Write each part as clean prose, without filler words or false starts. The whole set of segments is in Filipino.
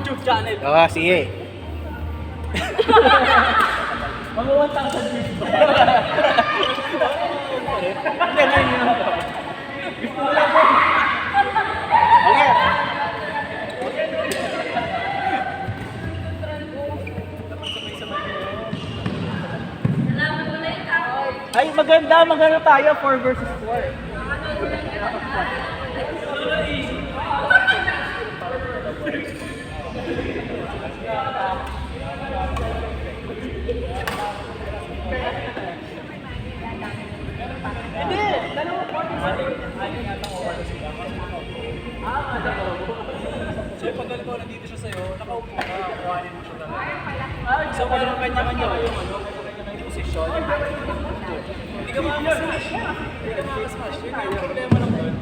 YouTube channel. Oo, sige. Mga 1,000 views ba? Hindi, ngayon yun. Gusto mo lang po. Okay. Ay, maganda tayo, 4 versus 4. Hindi, dalawa po. So yung pag ko nandito siya sa'yo, nakaupo ka, kuhanin mo siya talaga. So kung yung kanya-kanya yung kanya-kanya posisyon, hindi ka makakasmash. Hindi ka makakasmash. Yun yung problema lang doon.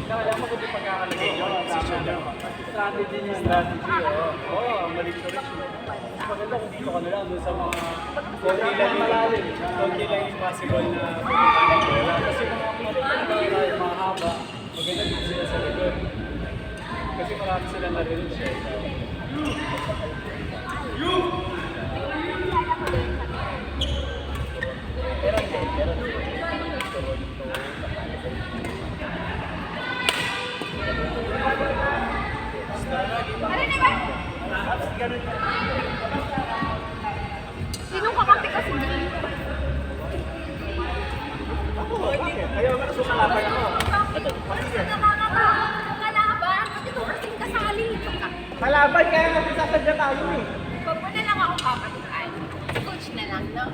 Kaya mo kung pagkakalagay nyo, ang posisyon nyo. Strategy niya. Strategy, oo, mali ko rin. Mas maganda kung dito ka na lang doon sa mga konti lang yung possible na pupunta ng bola. Kasi kung mga haba, maganda dito sila sa likod. Kasi marami sila narinig siya. Sinong kakampi kasi niya? Ayaw na susalapan ako. Kalaban, ito kasing kasali. Kalaban, kaya natin sasadya tayo eh. Huwag mo na lang ako papatukan. Coach na lang, no?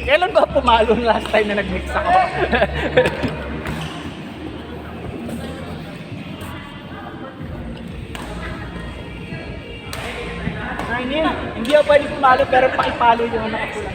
Kailan ba pumalo ng last time na nag-mix ako? Rainin, hindi ako pwede pumalo pero pakipalo yung nakapulang.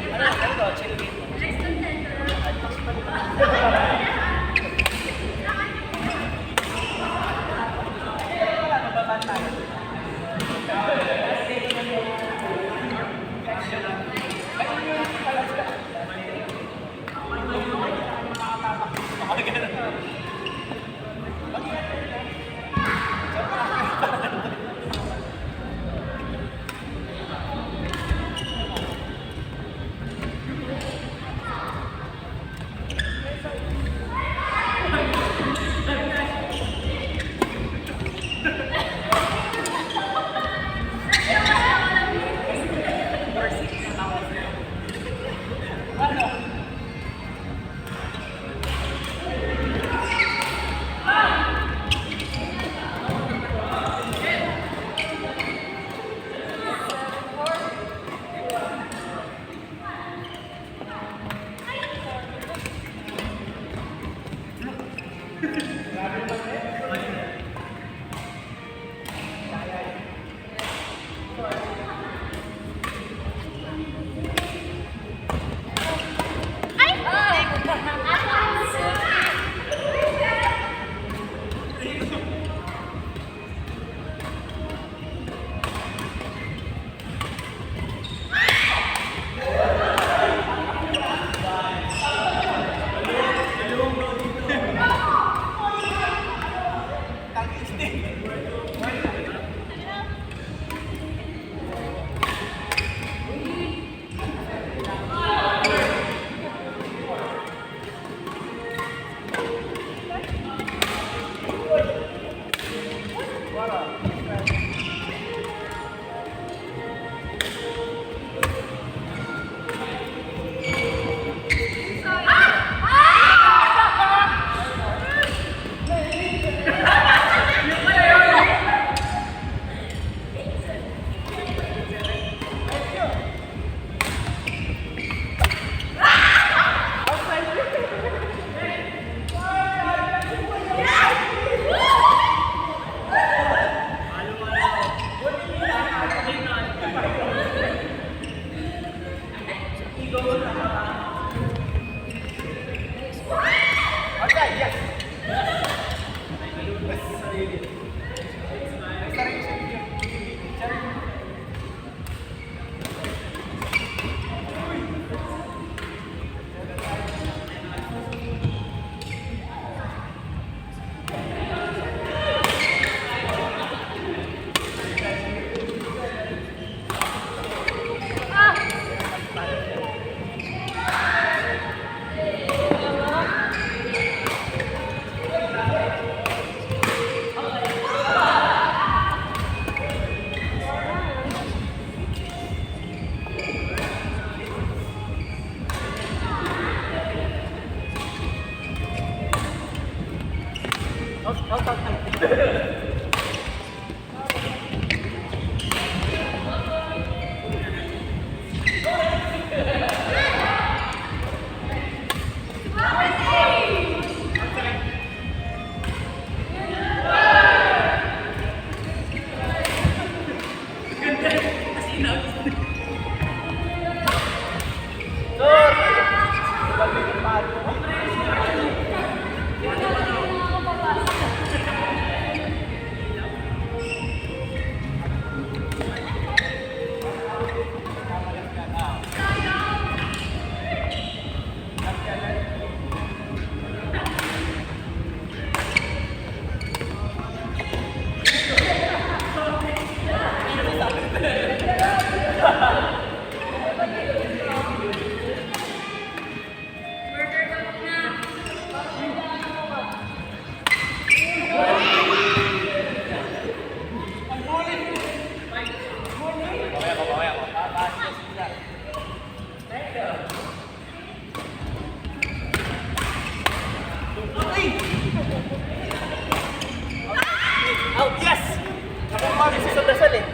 Out, yes! Ako mami sa dasal eh.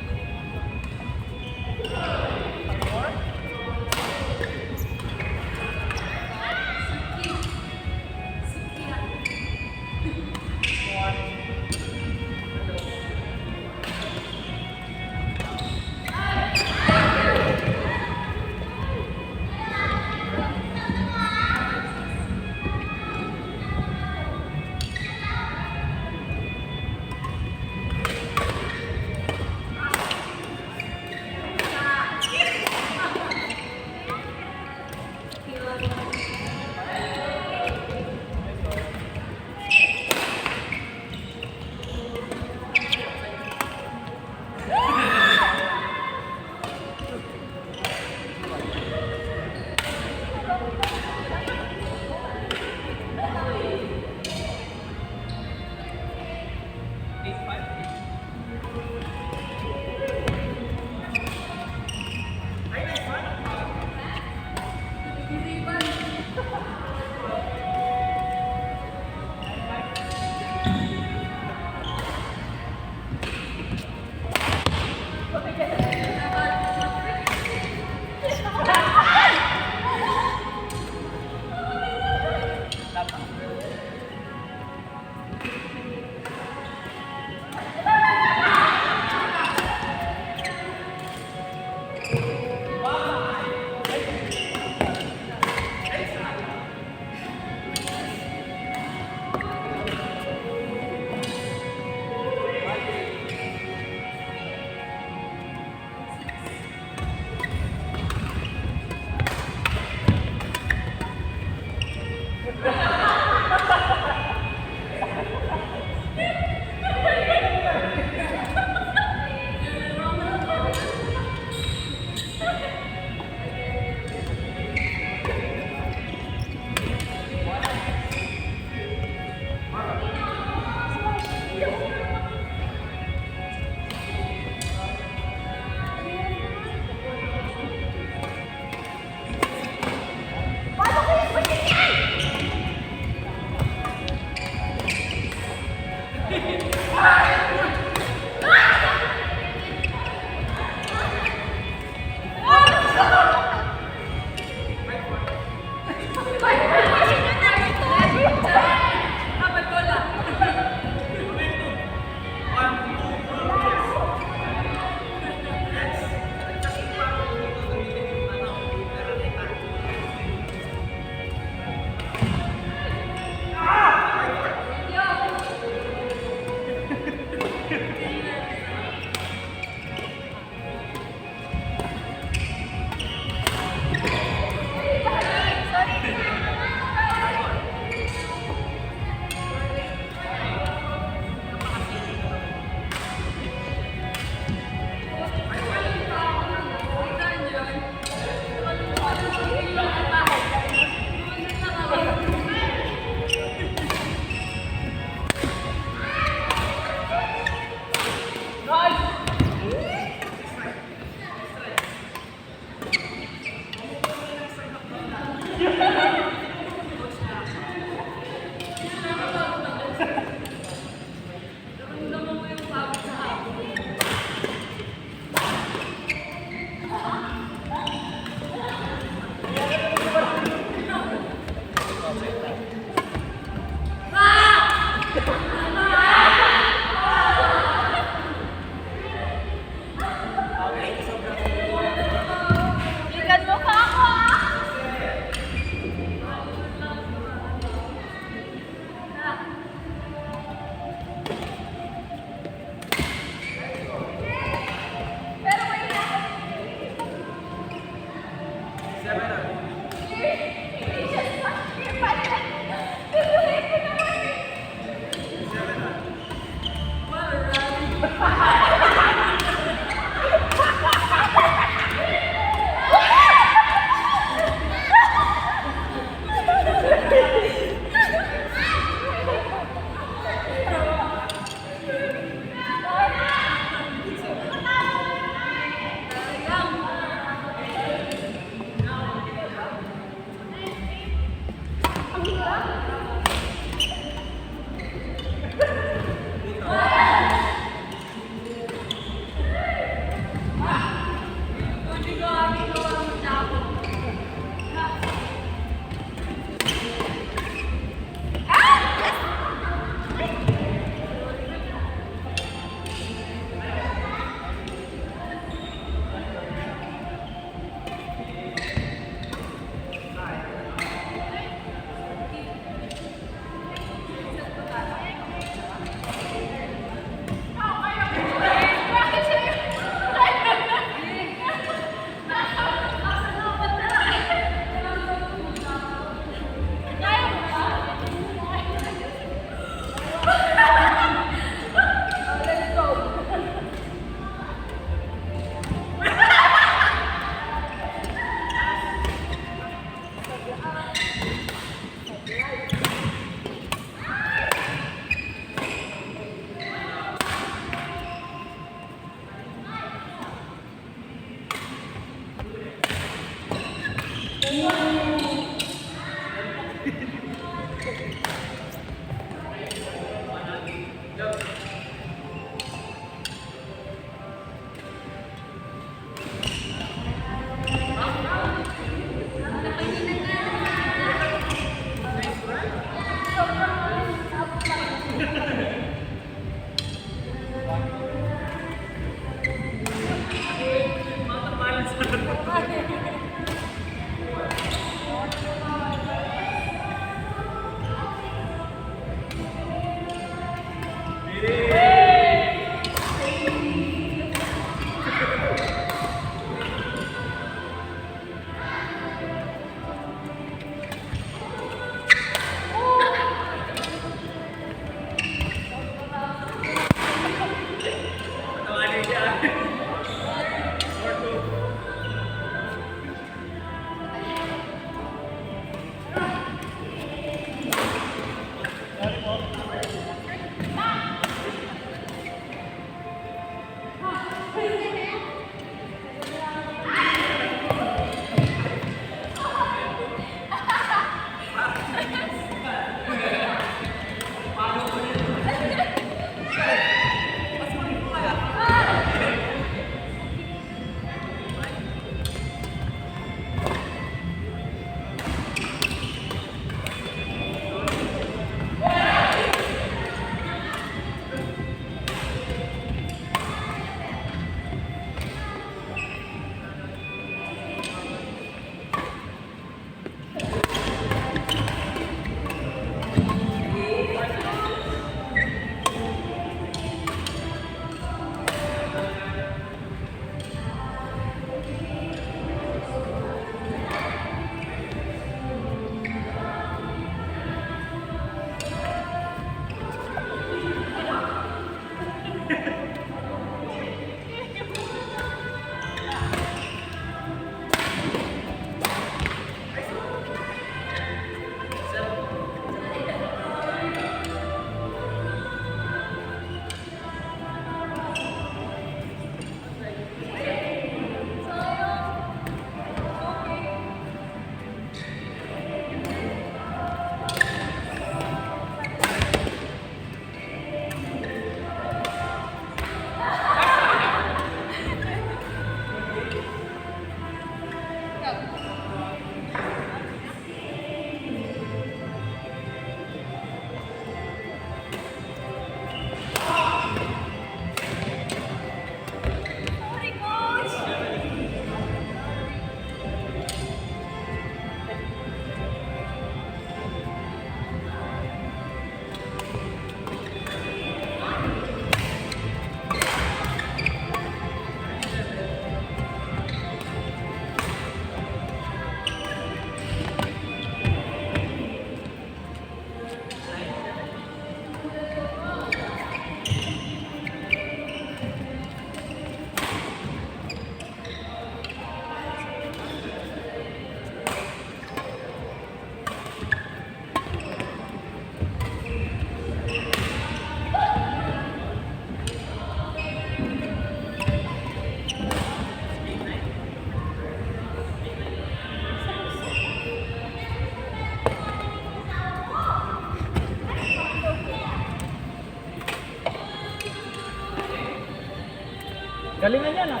Galingan yan ah.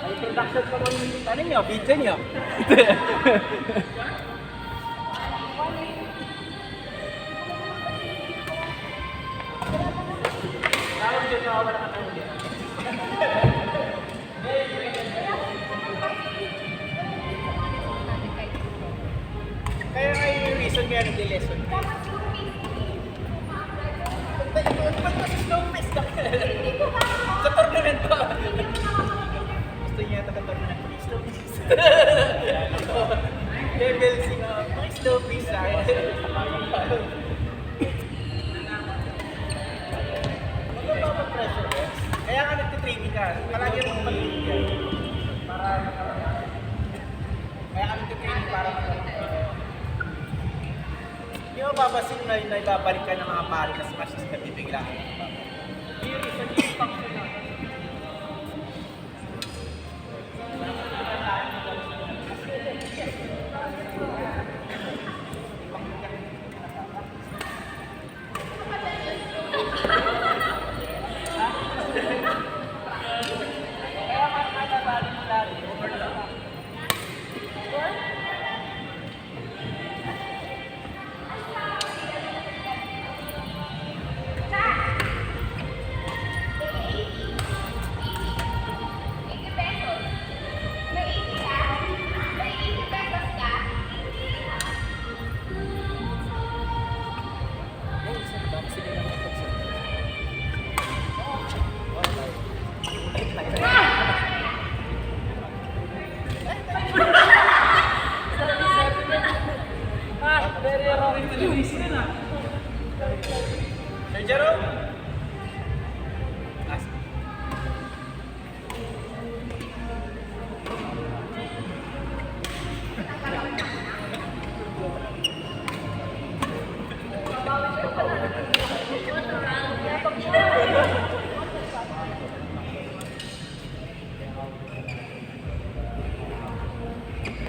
May production pa rin yung ano nyo, video nyo. Tawag dyan na wala ka tayo dyan. Kaya kayo yung reason kaya nag-lesson. Ba't mas slow pace ka? Sa tournament pa. Gusto niya taga-tournament. Slow pace. Level 6. Mga slow pace sa akin. Pressure. Kaya ka nagtitraining ka. Palagi mong mag-training ka. Kaya ka nagtitraining para mag-training. Hindi mo babasin na ibabalik ka ng mga pari na smashes na bibigla. Yung reason yung function na. Sir Jerome? Ask.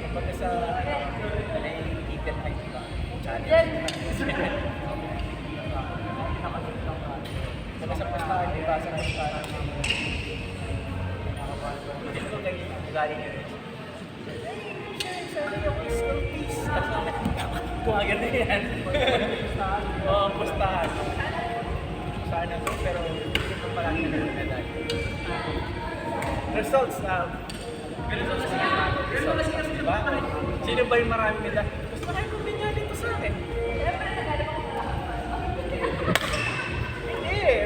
Kapag sa eagle height ba? Sa pastahan, di ba? Sa pastahan. Hindi ko ganyan. Galing yun. Sana yung slow pace. Kumagal na yan. Oo, pastahan. Sana to, pero hindi ko palagi na medal. Results na. Results, di ba? Sino ba yung maraming medal? Mas marami kong medal dito sa akin.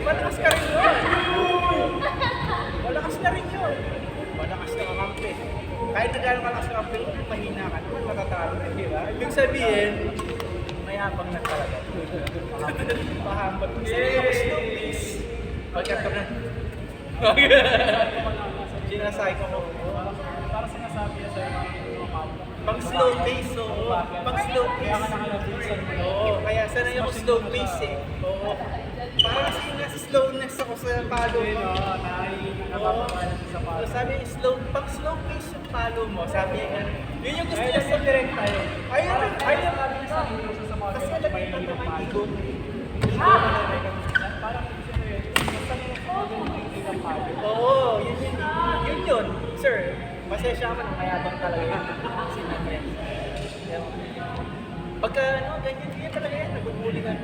Malakas ka rin yun. Malakas na rin yun. Malakas na kakampi. Kahit na gano'ng malakas na kakampi, mahina ka naman, matatalo na, di ba? Ibig sabihin, mayabang na talaga. Pahambat. Sino yung slow pace? Pagkata na. Sinasay ko mo. Para sinasabi na sa'yo Pag slow pace, oo. Pag slow pace. Oo, kaya sana yung slow pace eh. Oo. Parang kasi nasa slowness ako sa palo mo. Sabi yung pag slow pace yung palo mo, sabi niya, yun yung gusto niya sa direct tayo. Ayun, kasi nalagay pa naman ego. Oo, yun. Sir, pasensya naman, mayabang talaga yun. Sinabi yan. Pagka ganyan talaga yan, nagbubuli ka.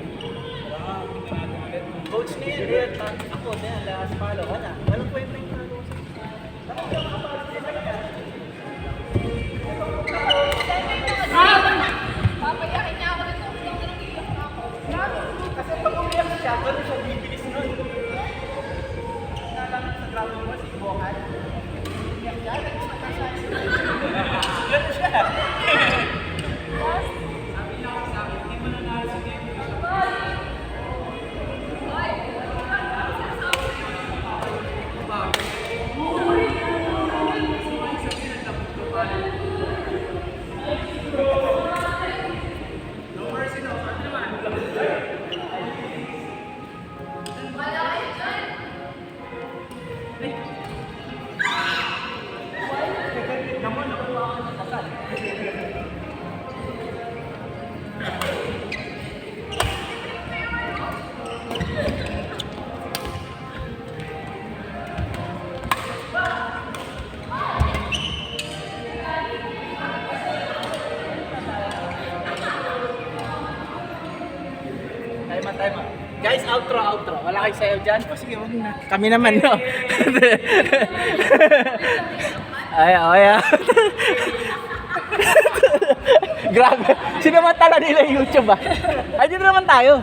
Coach na yan, ako na yan, last follow, wala. Walang kwenta yung follow. Bakit ka makapalo din talaga? Papayakin niya ako ng tulong ng iyak ako. Kasi pag umiyak siya, gano'n siya bibilis nun. Nalangat sa grabo mo, si Bohan. Umiyak siya, gano'n siya. guys, outro. Wala kayong sayaw dyan? Sige, wag na. Kami naman, no? Ay. Grabe. Sinamantala nila yung YouTube ah. Ay, dito naman tayo.